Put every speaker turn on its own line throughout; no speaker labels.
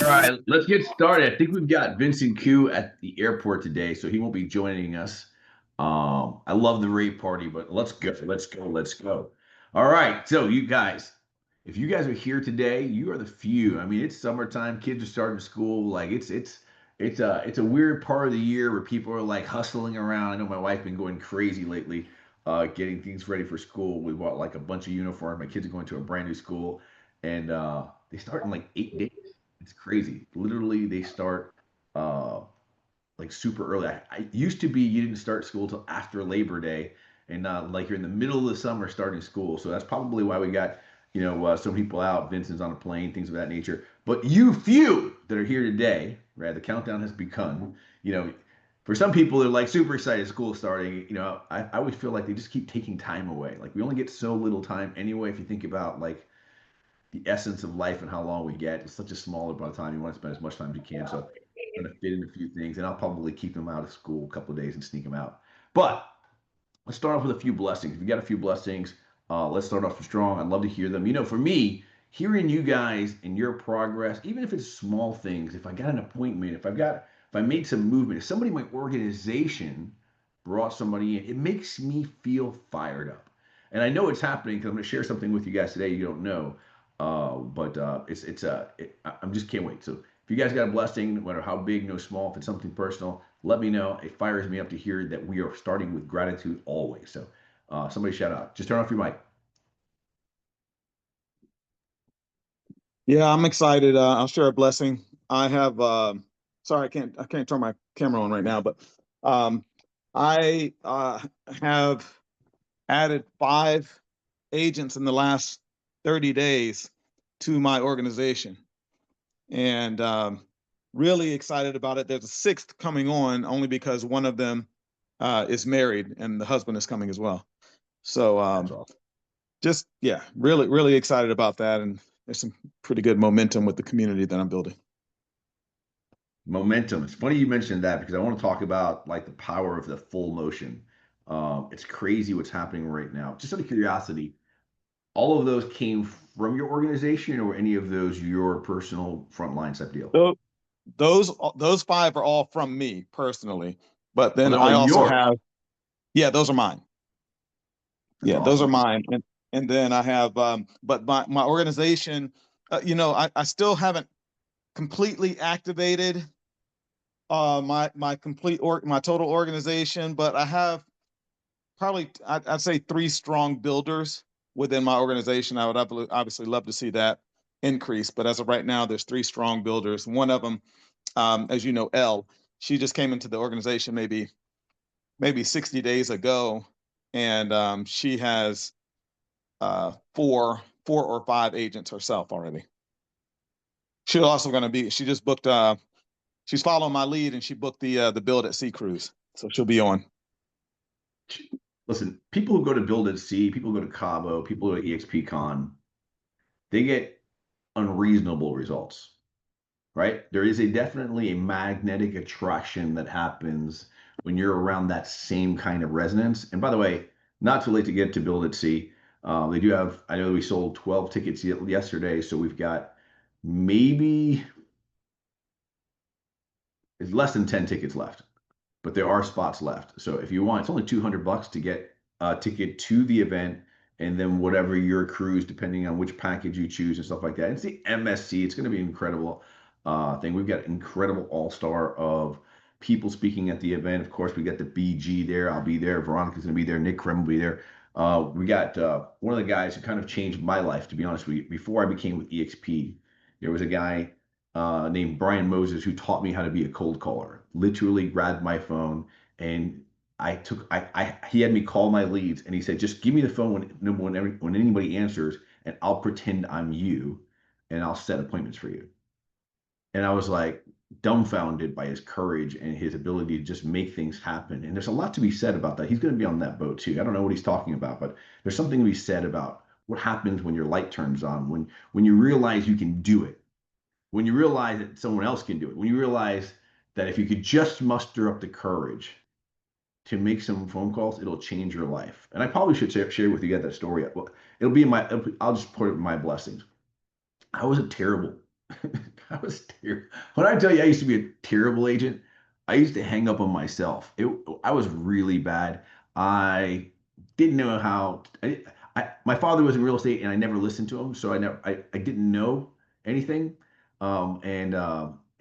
All right, let's get started. I think we've got Vincent Q at the airport today, so he won't be joining us. I love the rave party, but let's go, let's go, let's go. All right, so you guys, if you guys are here today, you are the few. I mean, it's summertime, kids are starting school. Like it's a weird part of the year where people are like hustling around. I know my wife's been going crazy lately, getting things ready for school. We bought like a bunch of uniforms. My kids are going to a brand new school, and they start in like 8 days. It's crazy. Literally, they start uh, like super early. I used to be you didn't start school till after Labor Day, and like you're in the middle of the summer starting school. So that's probably why we got some people out. Vincent's on a plane, things of that nature. But you few that are here today, right? The countdown has begun. You know, for some people they're like super excited school starting. I always feel like they just keep taking time away. Like we only get so little time anyway. If you think about like the essence of life and how long we get. It's such a smaller amount of time. You want to spend as much time as you can. So I'm going to fit in a few things, and I'll probably keep them out of school a couple of days and sneak them out. But let's start off with a few blessings. If you got a few blessings, let's start off strong. I'd love to hear them. For me, hearing you guys and your progress, even if it's small things, if I got an appointment, if I made some movement, if somebody in my organization brought somebody in, it makes me feel fired up. And I know it's happening because I'm going to share something with you guys today you don't know. But I'm just can't wait. So if you guys got a blessing, no matter how big, no small, if it's something personal, let me know. It fires me up to hear that we are starting with gratitude always. So somebody shout out. Just turn off your mic.
Yeah, I'm excited. I'll share a blessing. I have sorry, I can't turn my camera on right now, but um I have added 5 agents in the last 30 days to my organization, and really excited about it. There's a sixth coming on only because one of them is married and the husband is coming as well. So
That's awesome.
just yeah, really excited about that, and there's some pretty good momentum with the community that I'm building.
Momentum. It's funny you mentioned that because I want to talk about like the power of the full motion. It's crazy what's happening right now. Just out of curiosity, all of those came from your organization or any of those your personal frontline type deal?
So those 5 are all from me personally, but
Oh,
then
they're
I
all
also
yours.
have, yeah, those are mine.
That's
Yeah, those are
awesome.
mine, and then I have but my organization, I still haven't completely activated my total organization, but I have probably I'd say 3 strong builders within my organization. I would obviously love to see that increase, but as of right now, there's 3 strong builders. One of them, as you know, Elle, she just came into the organization maybe 60 days ago, and she has 4 or 5 agents herself already. She's also going to be. She just booked. She's following my lead, and she booked the Build at Sea cruise, so she'll be on.
Listen, people who go to Build at Sea, people who go to Cabo, people who go to EXPCon, they get unreasonable results, right? There is definitely a magnetic attraction that happens when you're around that same kind of resonance. And by the way, not too late to get to Build at Sea. They do have, I know we sold 12 tickets yesterday, so we've got maybe it's less than 10 tickets left, but there are spots left. So if you want, it's only $200 to get a ticket to the event, and then whatever your cruise, depending on which package you choose and stuff like that. It's the MSC. It's going to be an incredible thing. We've got an incredible all-star of people speaking at the event. Of course, we got the BG there. I'll be there. Veronica's going to be there. Nick Krem will be there. We got one of the guys who kind of changed my life, to be honest with you. Before I became with EXP, there was a guy named Brian Moses who taught me how to be a cold caller. Literally grabbed my phone and he had me call my leads and he said, just give me the phone when anybody answers and I'll pretend I'm you and I'll set appointments for you. And I was like dumbfounded by his courage and his ability to just make things happen. And there's a lot to be said about that. He's going to be on that boat too. I don't know what he's talking about, but there's something to be said about what happens when your light turns on, when you realize you can do it, when you realize that someone else can do it, when you realize that if you could just muster up the courage to make some phone calls, it'll change your life. And I probably should share with you guys that story. Well, it'll be in my, I'll just put it in my blessings. I was a terrible I was terrible. When I tell you I used to be a terrible agent, I used to hang up on myself. I was really bad. I didn't know how. My father was in real estate, and I never listened to him, so I didn't know anything, and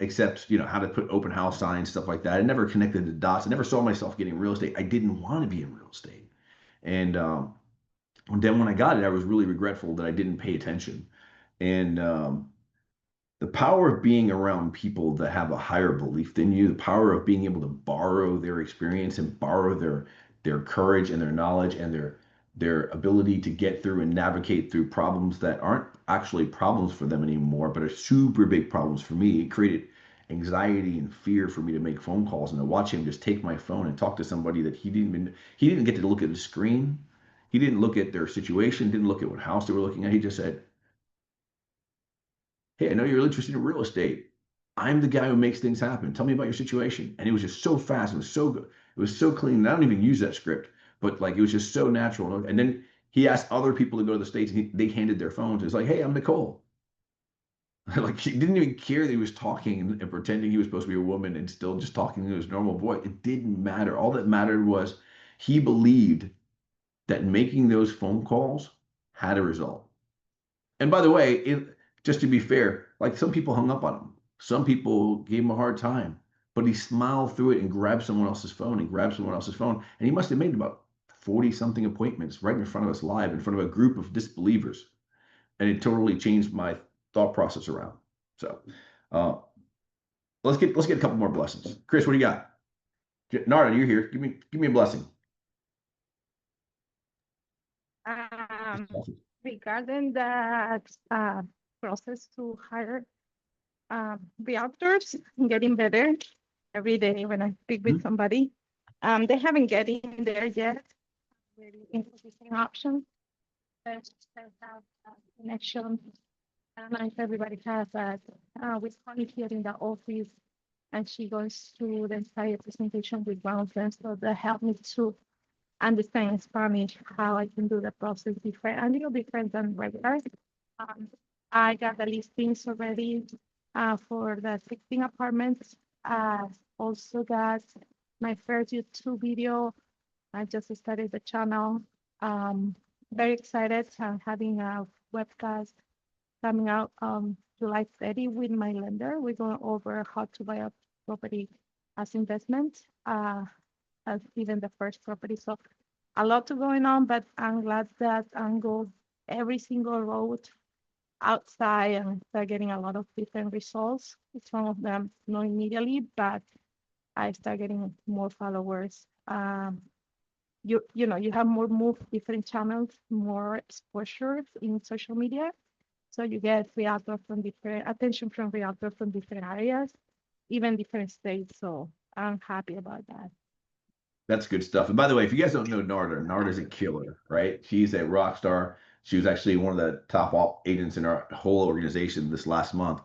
except how to put open house signs, stuff like that. I never connected the dots. I never saw myself getting real estate. I didn't want to be in real estate, and then when I got it, I was really regretful that I didn't pay attention, and the power of being around people that have a higher belief than you, the power of being able to borrow their experience and borrow their courage and their knowledge and their ability to get through and navigate through problems that aren't actually problems for them anymore, but are super big problems for me. It created anxiety and fear for me to make phone calls and to watch him just take my phone and talk to somebody that he didn't get to look at the screen. He didn't look at their situation, didn't look at what house they were looking at. He just said, "Hey, I know you're interested in real estate. I'm the guy who makes things happen. Tell me about your situation." And it was just so fast. It was so good. It was so clean. And I don't even use that script, but like it was just so natural. And then he asked other people to go to the States and they handed their phones. It's like, "Hey, I'm Nicole." Like he didn't even care that he was talking and pretending he was supposed to be a woman and still just talking in his normal voice. It didn't matter. All that mattered was he believed that making those phone calls had a result. And by the way, just to be fair, like some people hung up on him. Some people gave him a hard time, but he smiled through it and grabbed someone else's phone and grabbed someone else's phone. And he must have made about 40 something appointments right in front of us live in front of a group of disbelievers. And it totally changed my thought process around. So uh, let's get a couple more blessings. Chris, what do you got? Narda, you're here. Give me a blessing.
Um, Regarding that process to hire realtors, getting better every day when I speak with
Hmm?
somebody. They haven't getting there yet. Really interesting options. They have connections. I don't know if everybody has that. With Connie here in the office, and she goes through the entire presentation with one of them, so that helped me to understand Spanish, how I can do the process different, a little different than regular. Um, I got the listings already for the 16 apartments. Also got my first YouTube video. I just started the channel. Um, Very excited. I'm having a webcast coming out July 30 with my lender. We're going over how to buy a property as investment, as even the first property. So a lot to going on, but I'm glad that I'm go every single road outside and start getting a lot of different results. Some of them not immediately, but I start getting more followers. You have more move different channels, more exposure in social media. So you get realtor from different attention from realtor from different areas, even different states. So I'm happy about that.
That's good stuff. And by the way, if you guys don't know Narda, Narda's a killer, right? She's a rock star. She was actually one of the top agents in our whole organization this last month.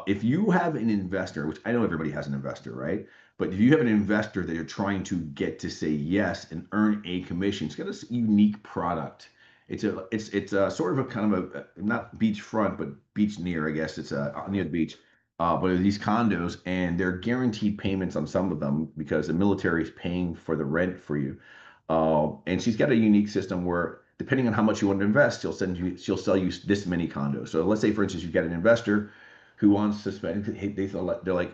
If you have an investor, which I know everybody has an investor, right? But if you have an investor that you're trying to get to say yes and earn a commission, it's got a unique product. It's a sort of a kind of a not beachfront, but beach near, I guess. It's near the beach but these condos, and they're guaranteed payments on some of them because the military is paying for the rent for you. And she's got a unique system where, depending on how much you want to invest, she'll sell you this many condos. So let's say, for instance, you've got an investor who wants to spend. They're like,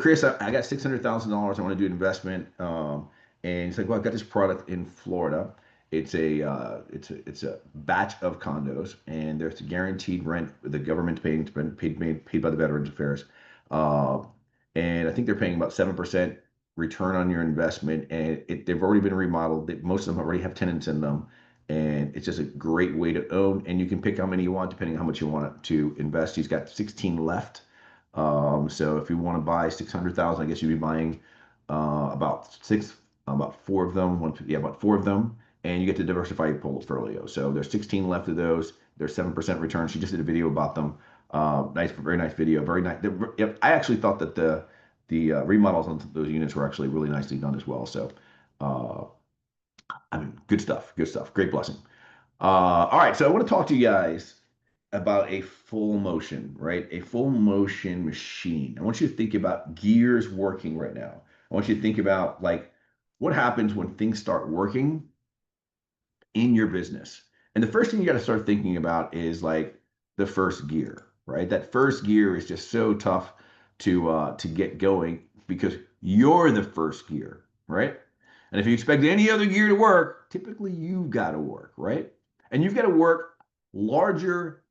Chris, I got $600,000. I want to do an investment. And he's like, well, I've got this product in Florida. It's a batch of condos, and there's guaranteed rent. The government paid by the Veterans Affairs, uh, and I think they're paying about 7% return on your investment. And they've already been remodeled. Most of them already have tenants in them, and it's just a great way to own. And you can pick how many you want depending on how much you want to invest. He's got 16 left. So if you want to buy 600,000, I guess you'd be buying about four of them. About four of them, and you get to diversify your portfolio. So there's 16 left of those. There's 7% return. She just did a video about them. Very nice video. Very nice. Yep, I actually thought that the remodels on those units were actually really nicely done as well. So, uh, I mean, good stuff. Good stuff. Great blessing. All right, so I want to talk to you guys about a full motion, right? A full motion machine. I want you to think about gears working right now. I want you to think about like what happens when things start working in your business. And the first thing you got to start thinking about is like the first gear, right? That first gear is just so tough to get going because you're the first gear, right? And if you expect any other gear to work, typically you've got to work, right? And you've got to work larger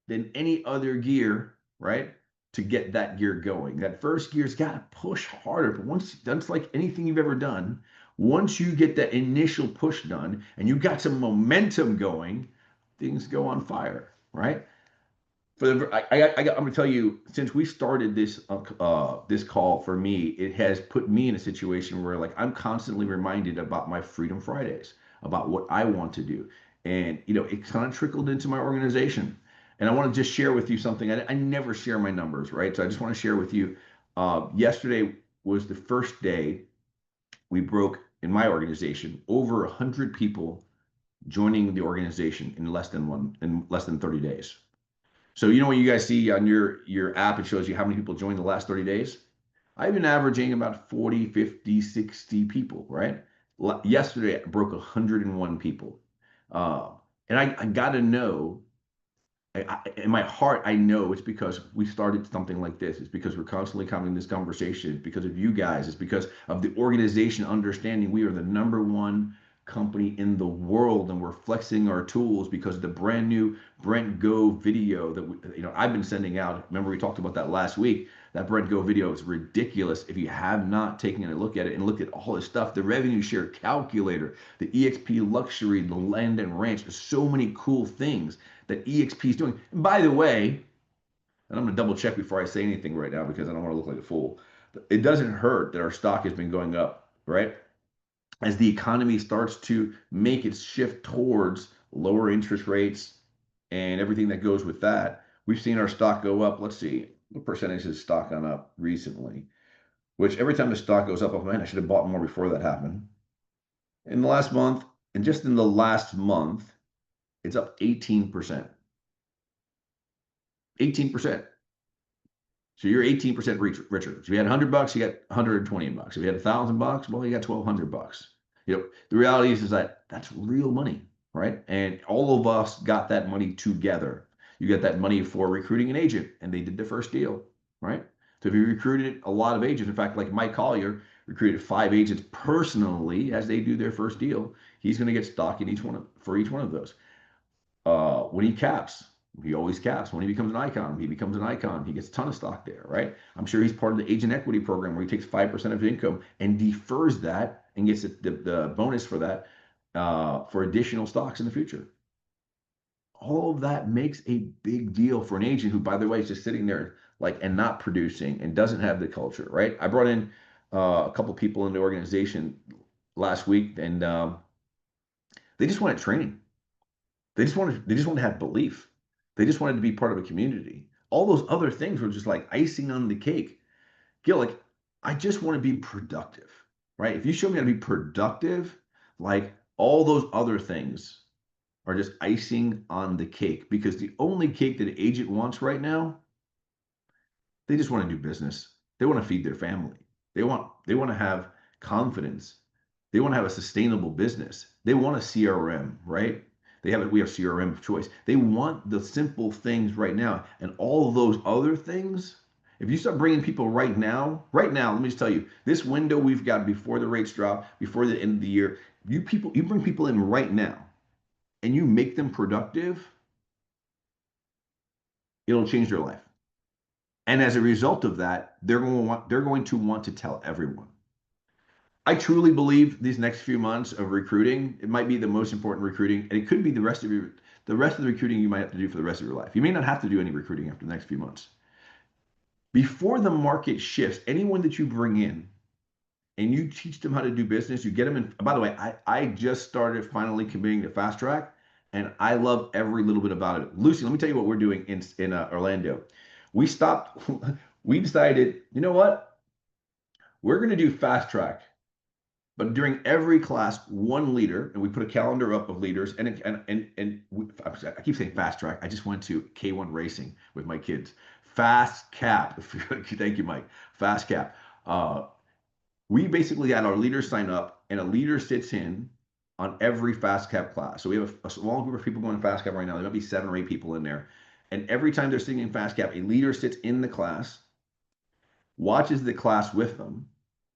than any other gear, right? To get that gear going. That first gear's got to push harder. But once that's like anything you've ever done, once you get that initial push done and you got some momentum going, things go on fire, right? I'm going to tell you, since we started this call for me, it has put me in a situation where like I'm constantly reminded about my Freedom Fridays, about what I want to do, and it kind of trickled into my organization. And I want to just share with you something. I never share my numbers, right? So I just want to share with you. Yesterday was the first day we broke in my organization over 100 people joining the organization in less than 30 days. So when you guys see on your app, it shows you how many people joined the last 30 days. I've been averaging about 40, 50, 60 people, right? Yesterday, I broke 101 people. Uh, and I got to know in my heart, I know it's because we started something like this. It's because we're constantly having this conversation. It's because of you guys. It's because of the organization understanding we are the number one company in the world, and we're flexing our tools because of the brand new Brent Go video that I've been sending out. Remember, we talked about that last week. That Brent Go video is ridiculous. If you have not taken a look at it and looked at all this stuff, the revenue share calculator, the EXP luxury, the land and ranch, there's so many cool things that EXP is doing. And by the way, and I'm going to double check before I say anything right now because I don't want to look like a fool. It doesn't hurt that our stock has been going up, right? As the economy starts to make its shift towards lower interest rates and everything that goes with that, we've seen our stock go up. Let's see, what percentage has stock gone up recently? Which every time the stock goes up, oh man, I should have bought more before that happened. In the last month, and just in the last month, it's up 18%. 18%. So you're 18% richer. So you had $100, you got $120. If you had $1,000, well, you got $1,200. The reality is that that's real money, right? And all of us got that money together. You got that money for recruiting an agent, and they did the first deal, right? So if you recruited a lot of agents, in fact, like Mike Collier recruited 5 agents personally as they do their first deal, he's going to get stock in each one of those. When he caps, he always caps. When he becomes an icon, he becomes an icon. He gets a ton of stock there, right? I'm sure he's part of the agent equity program where he takes 5% of his income and defers that and gets the bonus for that for additional stocks in the future. All of that makes a big deal for an agent who, by the way, is just sitting there and not producing and doesn't have the culture, right? I brought in a couple people in the organization last week, and they just wanted training. They just wanted to have belief. They just wanted to be part of a community. All those other things were just like icing on the cake. Gil, I just want to be productive, right? If you show me how to be productive, like all those other things are just icing on the cake because the only cake that an agent wants right now, they just want to do business. They want to feed their family. They want to have confidence. They want to have a sustainable business. They want a CRM, right? We have CRM of choice. They want the simple things right now. And all of those other things, if you start bringing people right now, let me just tell you, this window we've got before the rates drop, before the end of the year, you bring people in right now and you make them productive, it'll change their life. And as a result of that, they're going to want to tell everyone. I truly believe these next few months of recruiting, it might be the most important recruiting, and it could be the rest of the recruiting you might have to do for the rest of your life. You may not have to do any recruiting after the next few months. Before the market shifts, anyone that you bring in and you teach them how to do business, you get them in. By the way, I just started finally committing to Fast Track, and I love every little bit about it. Lucy, let me tell you what we're doing in Orlando. We stopped. We decided, you know what? We're going to do Fast Track, But during every class, one leader, and we put a calendar up of leaders, I keep saying fast track. I just went to K1 racing with my kids. Fast cap. Thank you, Mike. Fast cap. We basically had our leaders sign up, and a leader sits in on every fast cap class. So we have a small group of people going to fast cap right now. There might be 7 or 8 people in there, and every time they're sitting in fast cap, a leader sits in the class, watches the class with them,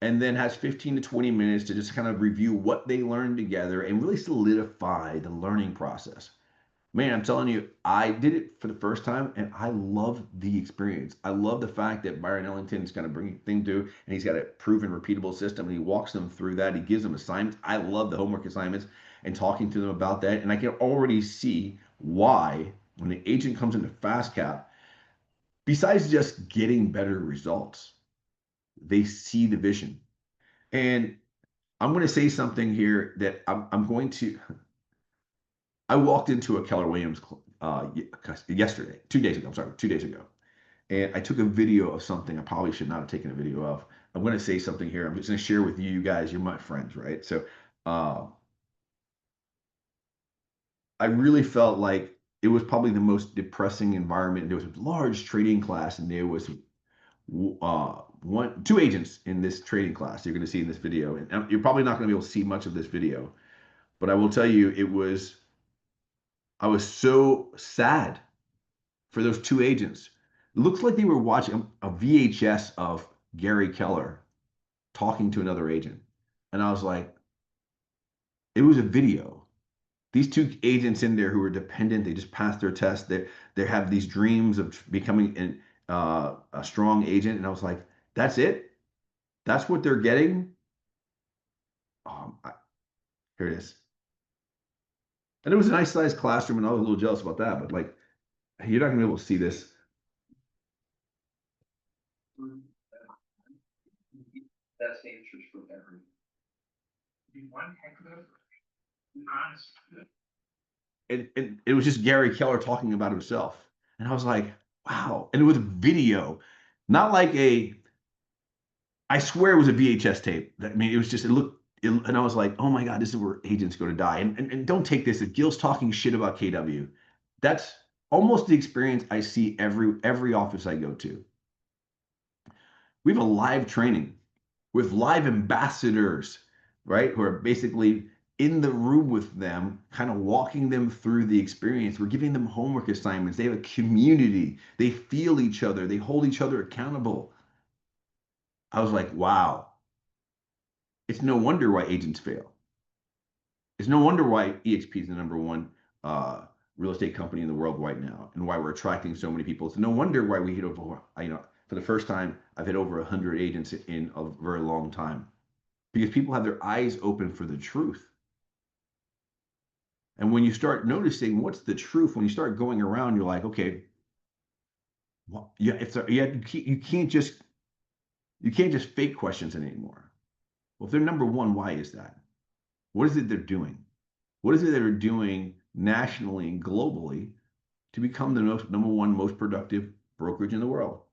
and then has 15 to 20 minutes to just kind of review what they learned together and really solidify the learning process. Man, I'm telling you, I did it for the first time and I love the experience. I love the fact that Byron Ellington is kind of bringing things to, and he's got a proven, repeatable system, and he walks them through that. He gives them assignments. I love the homework assignments and talking to them about that. And I can already see why, when the agent comes into FastCap, besides just getting better results, they see the vision. And I'm going to say something here that I'm going to. I walked into a Keller Williams yesterday, 2 days ago. I'm sorry, 2 days ago, and I took a video of something I probably should not have taken a video of. I'm going to say something here. I'm just going to share with you guys. You're my friends, right? So, uh, I really felt like it was probably the most depressing environment. There was a large trading class, and there was two agents in this trading class. You're going to see in this video, and you're probably not going to be able to see much of this video, but I will tell you, I was so sad for those two agents. It looks like they were watching a VHS of Gary Keller talking to another agent. And I was like, it was a video. These two agents in there who were dependent, they just passed their test. They have these dreams of becoming a strong agent. And I was like, that's it? That's what they're getting? Here it is. And it was a nice sized classroom, and I was a little jealous about that. But like, you're not going to be able to see this. Best answers from everyone. One heck of honest. And it was just Gary Keller talking about himself. And I was like, wow. And it was video, not like I swear it was a VHS tape. I mean, it was just, and I was like, oh my God, this is where agents go to die. And don't take this, if Gil's talking shit about KW, that's almost the experience I see every office I go to. We have a live training with live ambassadors, right? Who are basically in the room with them, kind of walking them through the experience. We're giving them homework assignments. They have a community. They feel each other. They hold each other accountable. I was like, wow. It's no wonder why agents fail. It's no wonder why EXP is the #1 real estate company in the world right now, and why we're attracting so many people. It's no wonder why we hit over, for the first time, I've hit over 100 agents in a very long time. Because people have their eyes open for the truth. And when you start noticing what's the truth, when you start going around, you're like, okay, well, yeah, you can't just fake questions anymore. Well, if they're #1, why is that? What is it they're doing? What is it they're doing nationally and globally to become the #1 most productive brokerage in the world?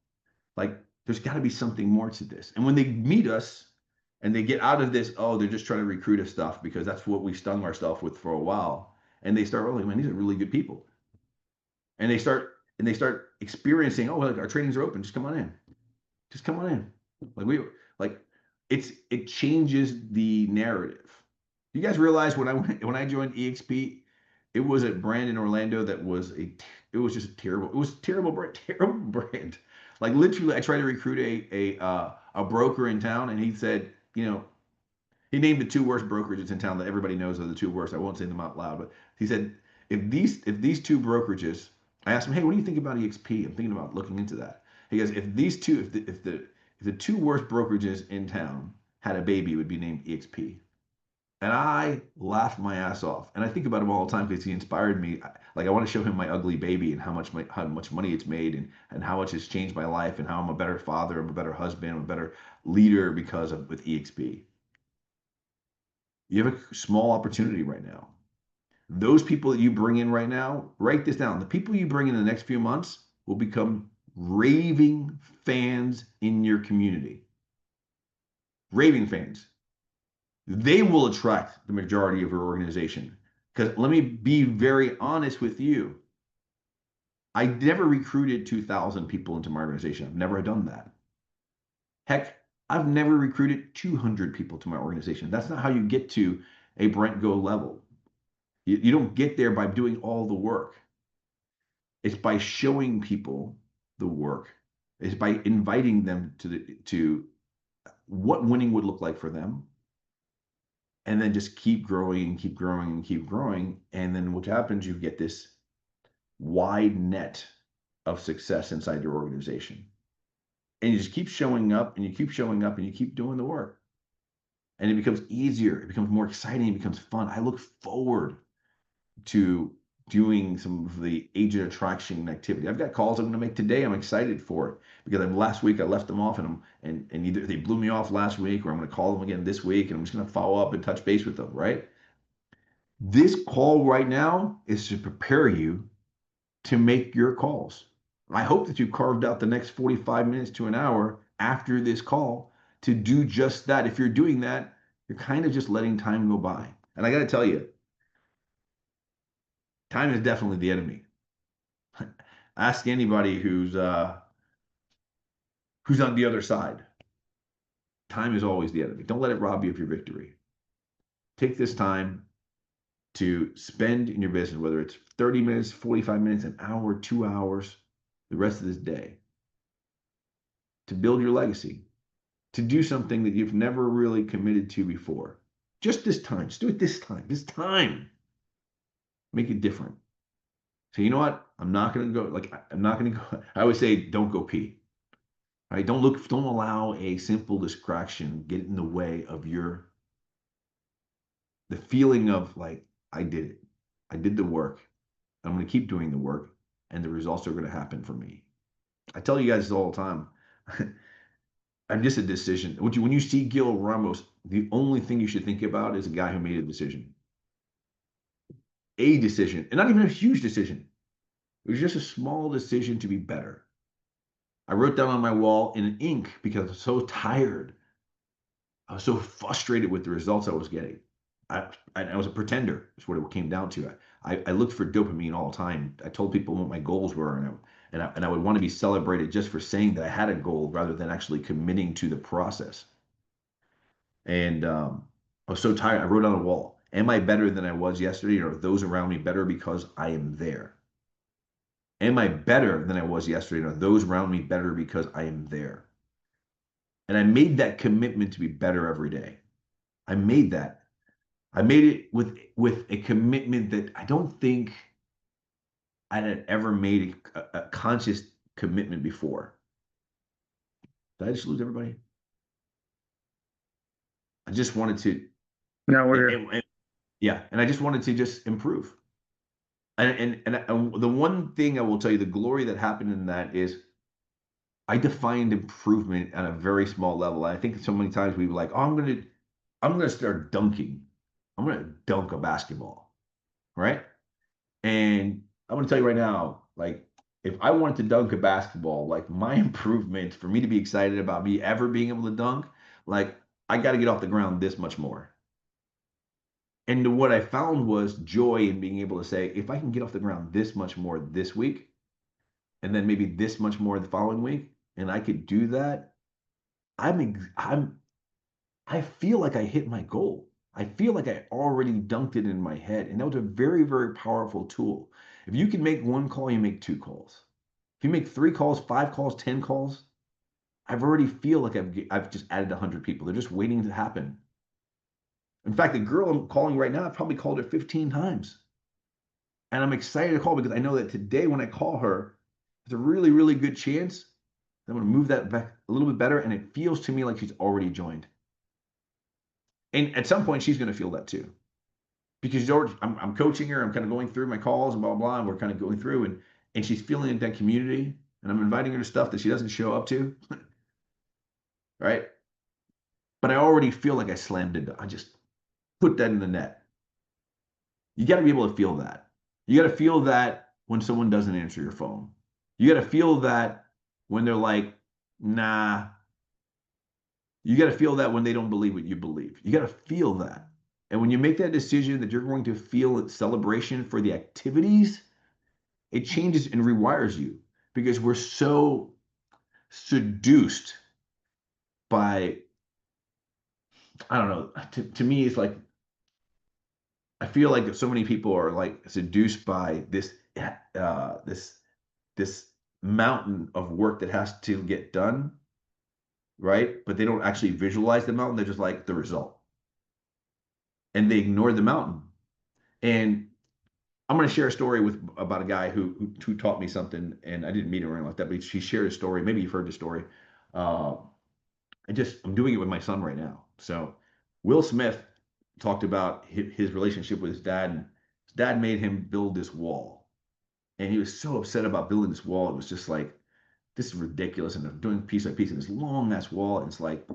Like, there's got to be something more to this. And when they meet us and they get out of this, oh, they're just trying to recruit us stuff because that's what we stung ourselves with for a while. And they start, oh, man, these are really good people. And they start experiencing, oh, well, our trainings are open. Just come on in. Just come on in. Like it changes the narrative. You guys realize when I joined EXP, it was at Brandon Orlando it was just a terrible brand. Like literally, I tried to recruit a broker in town, and he said, he named the 2 worst brokerages in town that everybody knows are the 2 worst. I won't say them out loud, but he said, if these 2 brokerages, I asked him, hey, what do you think about EXP? I'm thinking about looking into that. He goes, if the 2 worst brokerages in town had a baby, it would be named EXP. And I laughed my ass off. And I think about him all the time because he inspired me. Like I want to show him my ugly baby and how much money it's made and how much it's changed my life and how I'm a better father, I'm a better husband, I'm a better leader because of with EXP. You have a small opportunity right now. Those people that you bring in right now, write this down. The people you bring in the next few months will become raving fans in your community. Raving fans. they will attract the majority of your organization. Because let me be very honest with you. I never recruited 2,000 people into my organization. I've never done that. Heck, I've never recruited 200 people to my organization. That's not how you get to a Brent Go level. You don't get there by doing all the work. It's by showing people the work. It's by inviting them to what winning would look like for them, and then just keep growing and keep growing and keep growing. And then what happens? You get this wide net of success inside your organization, and you just keep showing up and you keep showing up and you keep doing the work, and it becomes easier. It becomes more exciting. It becomes fun. I look forward to doing some of the agent attraction activity. I've got calls I'm going to make today. I'm excited for it because last week I left them off and either they blew me off last week or I'm going to call them again this week and I'm just going to follow up and touch base with them, right? This call right now is to prepare you to make your calls. I hope that you carved out the next 45 minutes to an hour after this call to do just that. If you're doing that, you're kind of just letting time go by. And I got to tell you, time is definitely the enemy. Ask anybody who's on the other side. Time is always the enemy. Don't let it rob you of your victory. Take this time to spend in your business, whether it's 30 minutes, 45 minutes, an hour, 2 hours, the rest of this day, to build your legacy, to do something that you've never really committed to before. Just this time. Just do it this time. This time. Make it different. So you know what? I'm not going to go, I'm not going to go. I always say, don't go pee. Right? Don't allow a simple distraction get in the way of the feeling of like, I did it. I did the work. I'm going to keep doing the work and the results are going to happen for me. I tell you guys this all the time. I'm just a decision. When you see Gil Ramos, the only thing you should think about is a guy who made a decision. A decision, and not even a huge decision. It was just a small decision to be better. I wrote down on my wall in ink because I was so tired. I was so frustrated with the results I was getting. I was a pretender. That's what it came down to. I looked for dopamine all the time. I told people what my goals were, and I would want to be celebrated just for saying that I had a goal rather than actually committing to the process. And I was so tired. I wrote on a wall, am I better than I was yesterday? Or are those around me better because I am there? Am I better than I was yesterday? Or are those around me better because I am there? And I made that commitment to be better every day. I made that. I made it with a commitment that I don't think I had ever made a conscious commitment before. Did I just lose everybody? I just wanted to,
No, we're here.
yeah, and I just wanted to just improve. And the one thing I will tell you, the glory that happened in that is I defined improvement at a very small level. I think so many times we were like, oh, I'm gonna start dunking. I'm gonna dunk a basketball, right? And I'm gonna tell you right now, like if I wanted to dunk a basketball, like my improvement for me to be excited about me ever being able to dunk, like I got to get off the ground this much more. And what I found was joy in being able to say, if I can get off the ground this much more this week, and then maybe this much more the following week, and I could do that, I feel like I hit my goal. I feel like I already dunked it in my head. And that was a very, very powerful tool. If you can make one call, you make two calls. If you make 3 calls, 5 calls, 10 calls, I've already feel like I've just added 100 people. They're just waiting to happen. In fact, the girl I'm calling right now, I've probably called her 15 times. And I'm excited to call because I know that today when I call her, there's a really, really good chance I'm going to move that back a little bit better. And it feels to me like she's already joined. And at some point, she's going to feel that too. Because I'm coaching her, I'm kind of going through my calls and blah, blah, and we're kind of going through and she's feeling that community and I'm inviting her to stuff that she doesn't show up to. Right. But I already feel like I slammed it. I just put that in the net. You got to be able to feel that. You got to feel that when someone doesn't answer your phone. You got to feel that when they're like, nah, You got to feel that when they don't believe what you believe. You got to feel that. And when you make that decision that you're going to feel celebration for the activities, it changes and rewires you because we're so seduced by, I don't know, to me, it's like, I feel like so many people are like seduced by this this mountain of work that has to get done, right? But they don't actually visualize the mountain. They're just like the result, and they ignore the mountain. And I'm going to share a story with about a guy who taught me something, and I didn't meet him or anything like that, but he shared a story. Maybe you've heard the story. Uh, I'm doing it with my son right now. So Will Smith talked about his relationship with his dad, and his dad made him build this wall, and he was so upset about building this wall. It was just like, this is ridiculous, and they're doing piece by piece in this long ass wall. And it's like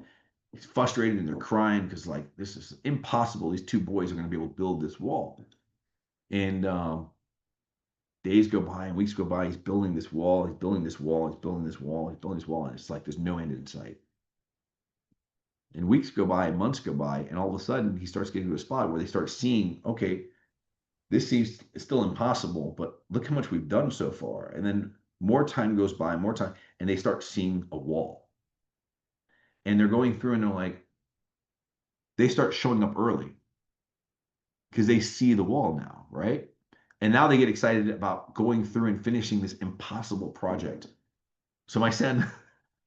he's frustrated and they're crying because like this is impossible. These two boys are going to be able to build this wall. And days go by and weeks go by. He's building this wall. He's building this wall. He's building this wall. He's building this wall, and it's like there's no end in sight. And weeks go by, and months go by, and all of a sudden he starts getting to a spot where they start seeing, okay, this seems still impossible, but look how much we've done so far. And then more time goes by, more time, and they start seeing a wall. And they're going through and they're like, they start showing up early because they see the wall now, right? And now they get excited about going through and finishing this impossible project. So my son,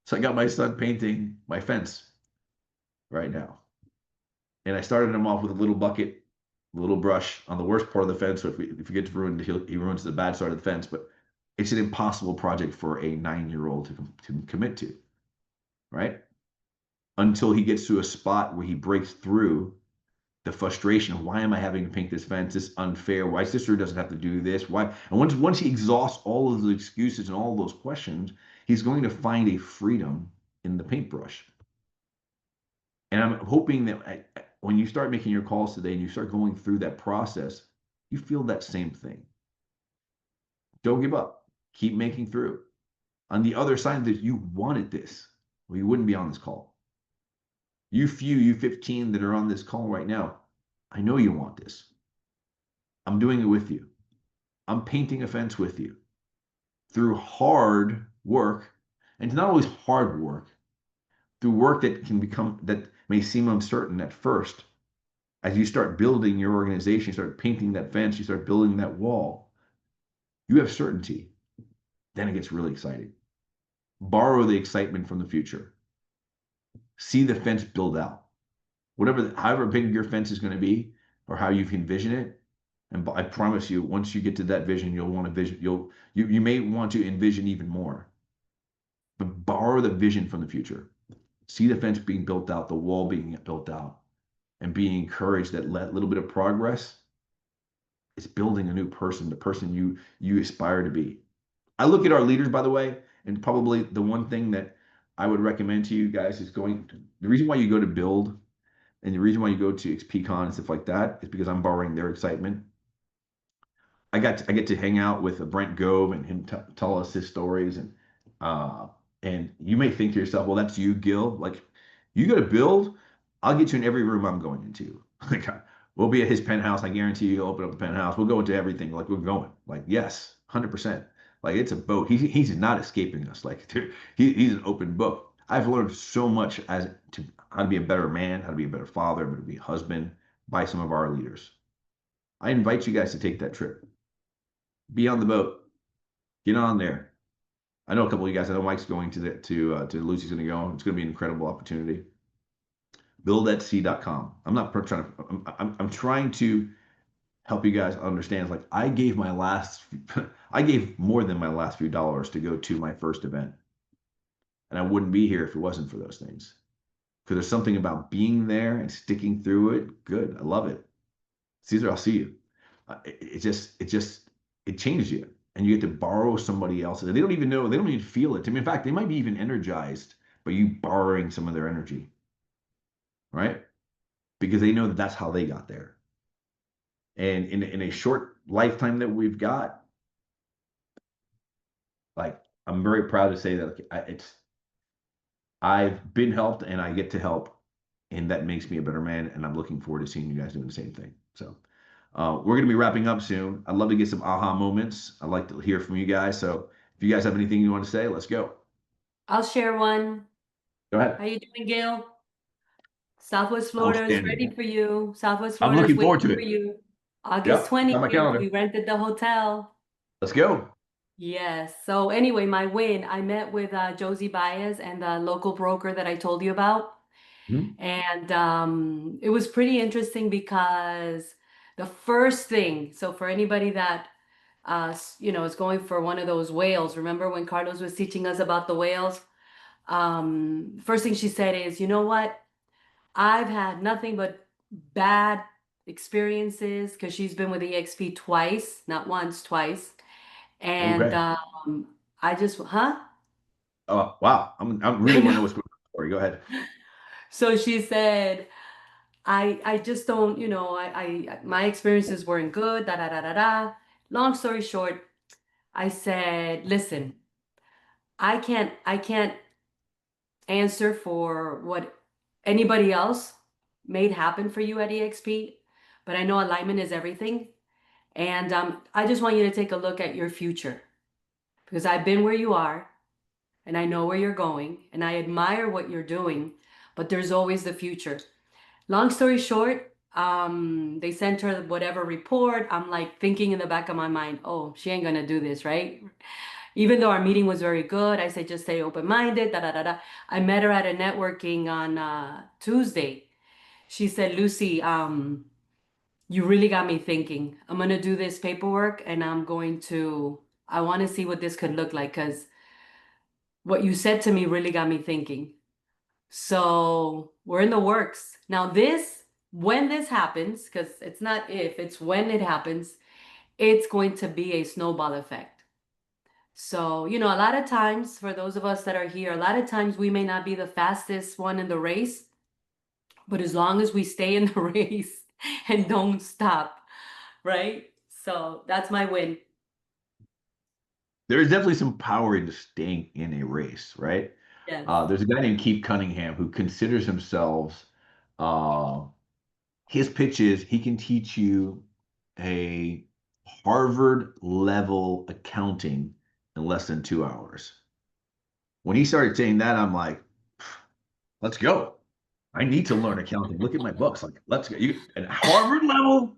so I got my son painting my fence right now. And I started him off with a little bucket, a little brush on the worst part of the fence. So if we get to ruin, he ruins the bad side of the fence. But it's an impossible project for a 9-year-old to commit to, right? Until he gets to a spot where he breaks through the frustration of, why am I having to paint this fence? It's unfair. Why sister doesn't have to do this? Why? And once he exhausts all of the excuses and all of those questions, he's going to find a freedom in the paintbrush. And I'm hoping that when you start making your calls today and you start going through that process, you feel that same thing. Don't give up. Keep making through. On the other side of this, you wanted this, or you wouldn't be on this call. You 15 that are on this call right now, I know you want this. I'm doing it with you. I'm painting a fence with you through hard work. And it's not always hard work, through work that may seem uncertain at first. As you start building your organization, you start painting that fence, you start building that wall, you have certainty. Then it gets really exciting. Borrow the excitement from the future. See the fence build out. However big your fence is going to be, or how you envision it. And I promise you, once you get to that vision, you'll want to vision. You may want to envision even more. But borrow the vision from the future. See the fence being built out, the wall being built out, and be encouraged that little bit of progress is building a new person, the person you aspire to be. I look at our leaders, by the way, and probably the one thing that I would recommend to you guys is the reason why you go to Build and the reason why you go to XPCon and stuff like that is because I'm borrowing their excitement. I get to hang out with Brent Gove and him tell us his stories, uh and you may think to yourself, well, that's you, Gil. Like, you go to Build, I'll get you in every room I'm going into. Like, we'll be at his penthouse. I guarantee you, he'll open up the penthouse. We'll go into everything. Like, we're going. Like, yes, 100%. Like, it's a boat. He's not escaping us. Like, dude, he's an open book. I've learned so much as to how to be a better man, how to be a better father, how to be a husband by some of our leaders. I invite you guys to take that trip. Be on the boat. Get on there. I know a couple of you guys. I know Mike's going to Lucy's going to go. It's going to be an incredible opportunity. Buildatc.com. I'm not trying to. I'm trying to help you guys understand. It's like I gave I gave more than my last few dollars to go to my first event, and I wouldn't be here if it wasn't for those things. Because there's something about being there and sticking through it. Good. I love it. Caesar, I'll see you. It changes you, and you get to borrow somebody else's. And they don't even know, they don't even feel it. I mean, in fact, they might be even energized by you borrowing some of their energy, right? Because they know that that's how they got there. And in a short lifetime that we've got, like, I'm very proud to say that, like, I've been helped and I get to help, and that makes me a better man. And I'm looking forward to seeing you guys doing the same thing. So we're going to be wrapping up soon. I'd love to get some aha moments. I'd like to hear from you guys. So if you guys have anything you want to say, let's go.
I'll share one.
Go ahead.
How you doing, Gail? Southwest Florida is ready
Outstanding.
for you. Southwest
I'm
Florida is
looking forward
waiting
to
for
it.
you. August
Yep. It's on my
20th,
calendar.
we rented the hotel.
Let's go.
Yes. So anyway, my win, I met with Josie Baez and the local broker that I told you about.
Mhm.
And it was pretty interesting because the first thing, so for anybody that is going for one of those whales, remember when Carlos was teaching us about the whales? First thing she said is, you know what? I've had nothing but bad experiences because she's been with EXP twice, not once, twice. And
Okay.
I just, huh?
Oh, wow. I'm
I
really want to know
know.
what's going on. Sorry, go ahead.
So she said, I just don't, my experiences weren't good, da da da da da. Long story short, I said, listen, I can't answer for what anybody else made happen for you at EXP, but I know alignment is everything. And I just want you to take a look at your future because I've been where you are and I know where you're going and I admire what you're doing, but there's always the future. Long story short, they sent her whatever report. I'm like thinking in the back of my mind, oh, she ain't gonna do this, right? Even though our meeting was very good, I said just stay open-minded, da da da da. I met her at a networking on Tuesday. She said, Lucy, you really got me thinking. I'm gonna do this paperwork and I want to see what this could look like because what you said to me really got me thinking. So we're in the works. Now when this happens, because it's not if, it's when it happens, it's going to be a snowball effect. So, a lot of times for those of us that are here, a lot of times we may not be the fastest one in the race, but as long as we stay in the race and don't stop, right? So that's my win.
There is definitely some power into staying in a race, right?
Yes.
There's a guy named Keith Cunningham who considers himself, uh, his pitch is he can teach you a Harvard level accounting in less than 2 hours. When he started saying that, I'm like, let's go. I need to learn accounting. Look at my books. Like, let's go. You at Harvard level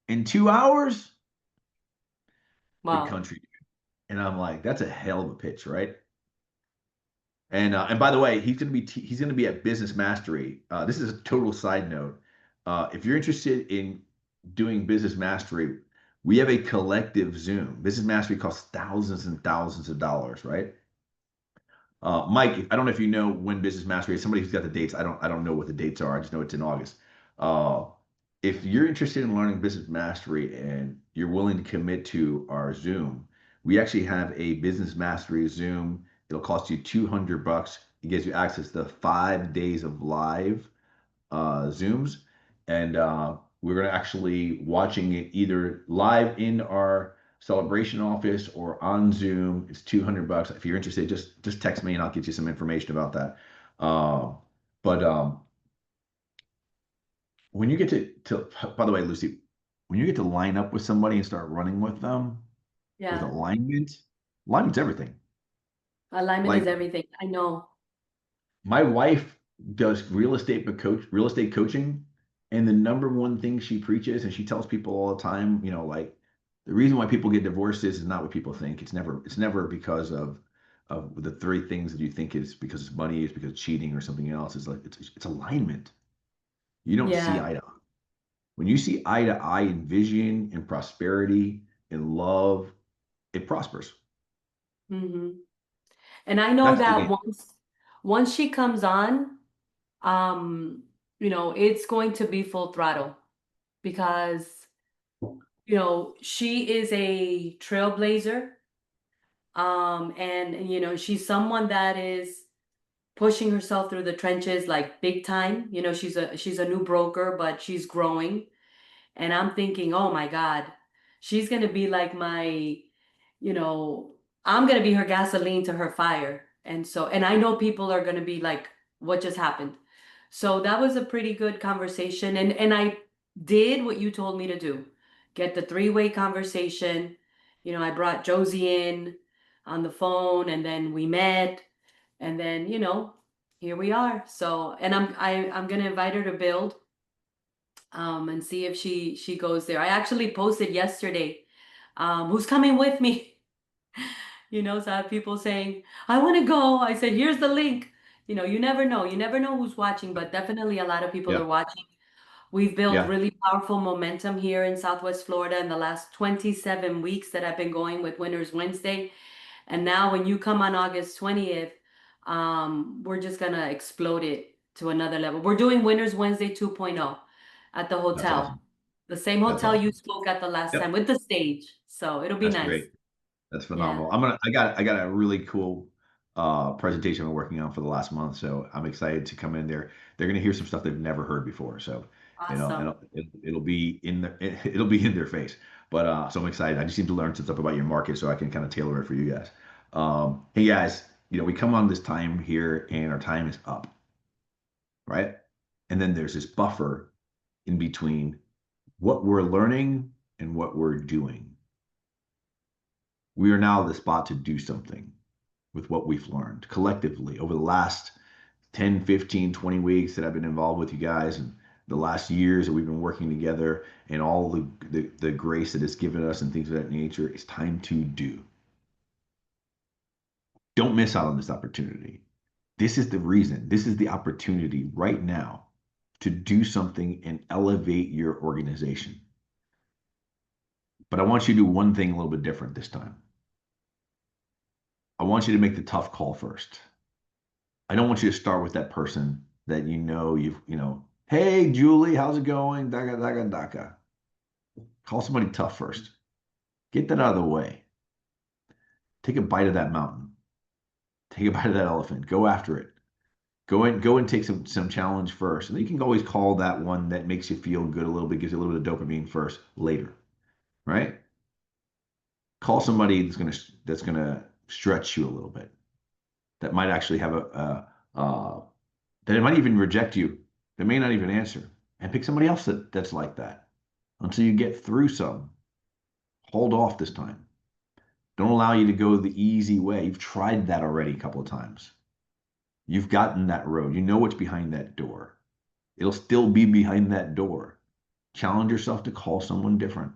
in 2 hours? Big
Wow.
country. And I'm like, that's a hell of a pitch, right? And by the way, he's gonna be at Business Mastery. This is a total side note. If you're interested in doing Business Mastery, we have a collective Zoom. Business Mastery costs thousands and thousands of dollars, right? Mike, I don't know if you know when Business Mastery is. Somebody who's got the dates. I don't know what the dates are. I just know it's in August. Uh, if you're interested in learning Business Mastery and you're willing to commit to our Zoom, we actually have a Business Mastery Zoom. It'll cost you $200. It gives you access to 5 days of live Zooms, and we're going to actually watching it either live in our celebration office or on Zoom. It's $200. If you're interested, just text me and I'll get you some information about that. But when you get to by the way, Lucy, when you get to line up with somebody and start running with them with
Yeah.
alignment's everything.
Alignment is
Like
everything. I know.
my wife does real estate coaching, and the number one thing she preaches and she tells people all the time, like the reason why people get divorced is not what people think. It's never because of the three things that you think is because it's money, it's because it's cheating or something else. It's like it's alignment. You don't see
Yeah.
eye to eye. When you see eye to eye in vision and prosperity and love, it prospers.
hmm And I know
That's the
that
game.
once she comes on, um, it's going to be full throttle because, she is a trailblazer. And she's someone that is pushing herself through the trenches like big time. She's a new broker, but she's growing. And I'm thinking, oh my God, she's gonna be like my, you know, I'm gonna be her gasoline to her fire. And so, and I know people are going to be like, what just happened? So that was a pretty good conversation. And I did what you told me to do. Get the three-way conversation. You know, I brought Josie in on the phone and then we met and then, you know, here we are. So, and I'm going to invite her to build and see if she goes there. I actually posted yesterday, who's coming with me? You know, so I have people saying, I want to go. I said, here's the link. You know, you never know. You never know who's watching, but definitely a lot of people
Yeah.
are watching. We've built
Yeah.
really powerful momentum here in Southwest Florida in the last 27 weeks that I've been going with Winners Wednesday. And now when you come on August 20th, we're just gonna explode it to another level. We're doing Winners Wednesday 2.0 at the
That's
hotel.
awesome.
The same
That's
hotel you
awesome.
spoke at the last time
Yep.
with the stage. So it'll be
That's
nice.
great. That's
Yeah.
phenomenal. I got a really cool presentation I'm working on for the last month. So I'm excited to come in there. They're gonna hear some stuff they've never heard before. So, you know, and
Awesome.
it'll be in it'll be in their face. But so I'm excited. I just need to learn some stuff about your market so I can kind of tailor it for you guys. Hey guys, you know, we come on this time here and our time is up, right? And then there's this buffer in between what we're learning and what we're doing. We are now the spot to do something with what we've learned collectively over the last 10, 15, 20 weeks that I've been involved with you guys and the last years that we've been working together and all the grace that it's given us and things of that nature. It's time to do. Don't miss out on this opportunity. This is the reason, this is the opportunity right now to do something and elevate your organization. But I want you to do one thing a little bit different this time. I want you to make the tough call first. I don't want you to start with that person that you know, hey Julie, how's it going? Daga daga daga. Call somebody tough first. Get that out of the way. Take a bite of that mountain. Take a bite of that elephant. Go after it. Go and take some challenge first. And then you can always call that one that makes you feel good a little bit, gives you a little bit of dopamine first, later. Right? Call somebody that's gonna stretch you a little bit. That might actually have that it might even reject you. They may not even answer. And pick somebody else that's like that until you get through some. Hold off this time. Don't allow you to go the easy way. You've tried that already a couple of times. You've gotten that road. You know what's behind that door. It'll still be behind that door. Challenge yourself to call someone different.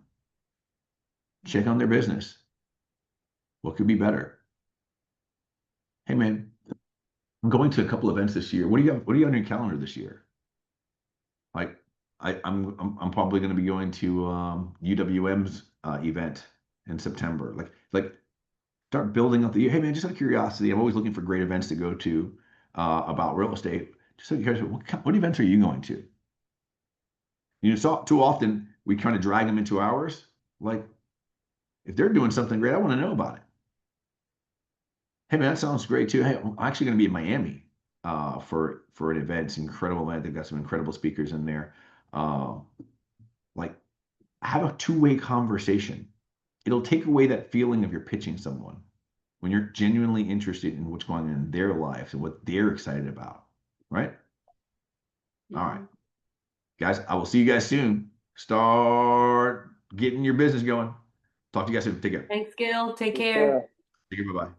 Check on their business. What could be better? Hey man, I'm going to a couple events this year. What do you have on your calendar this year? Like I'm probably going to be going to UWM's event in September. Like start building up the. Hey man, just out of curiosity, I'm always looking for great events to go to about real estate. Just out of curiosity, what events are you going to? You know, so too often we kind of drag them into ours. Like if they're doing something great, I want to know about it. Hey man, that sounds great too. Hey, I'm actually going to be in Miami for an event. It's an incredible event. They've got some incredible speakers in there. Uh, like have a two-way conversation. It'll take away that feeling of you're pitching someone when you're genuinely interested in what's going on in their lives and what they're excited about. Right? All right.
Mhm.
Guys, I will see you guys soon. Start getting your business going. Talk to you guys soon. Take care.
Thanks, Gil. Take
Take
care.
care.
Take care. Bye bye.